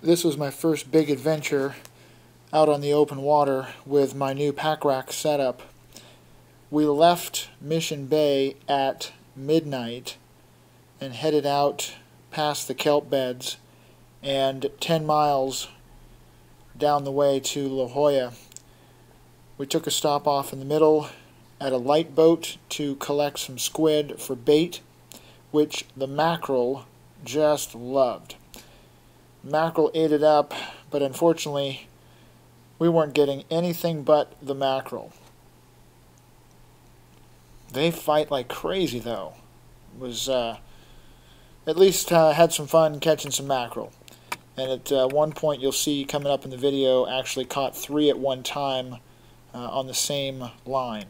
This was my first big adventure out on the open water with my new Pac-Rac setup. We left Mission Bay at midnight and headed out past the kelp beds and 10 miles down the way to La Jolla. We took a stop off in the middle at a light boat to collect some squid for bait, which the mackerel just loved. Mackerel ate it up, but unfortunately we weren't getting anything but the mackerel. They fight like crazy though. It was at least had some fun catching some mackerel. And at one point you'll see coming up in the video, actually caught 3 at one time on the same line.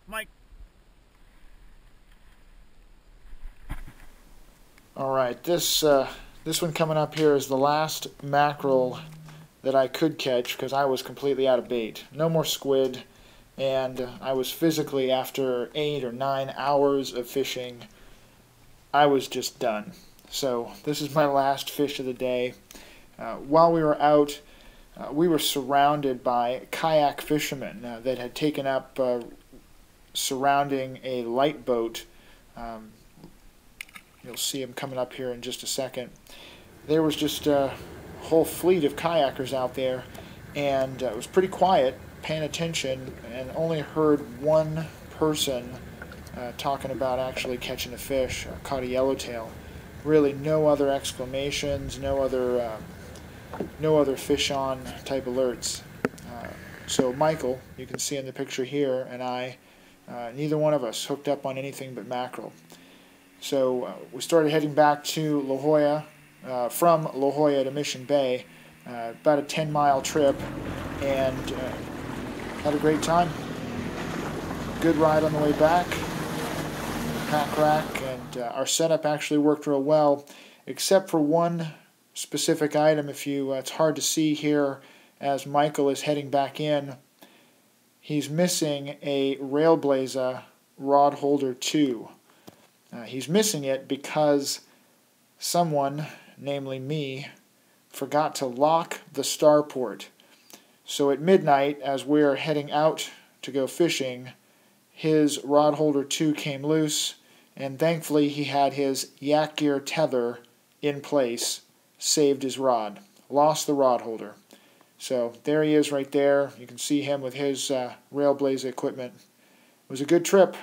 Mike. Alright, this one coming up here is the last mackerel that I could catch because I was completely out of bait. No more squid, and I was physically, after 8 or 9 hours of fishing, I was just done. So this is my last fish of the day. While we were out, we were surrounded by kayak fishermen that had taken up surrounding a light boat. You'll see them coming up here in just a second. There was just a whole fleet of kayakers out there, and it was pretty quiet, paying attention, and only heard one person talking about actually catching a fish, caught a yellowtail. Really no other exclamations, no other fish on type alerts. So Michael, you can see in the picture here, and I, neither one of us hooked up on anything but mackerel. So we started heading back to La Jolla, from La Jolla to Mission Bay, about a 10-mile trip, and had a great time. Good ride on the way back, Pac-Rac, and our setup actually worked real well, except for one specific item. It's hard to see here as Michael is heading back in. He's missing a Railblaza rod holder 2. He's missing it because someone, namely me, forgot to lock the starport. So at midnight, as we're heading out to go fishing, his rod holder 2 came loose, and thankfully he had his yak-gear tether in place, saved his rod, lost the rod holder. So there he is right there. You can see him with his Railblaza equipment. It was a good trip.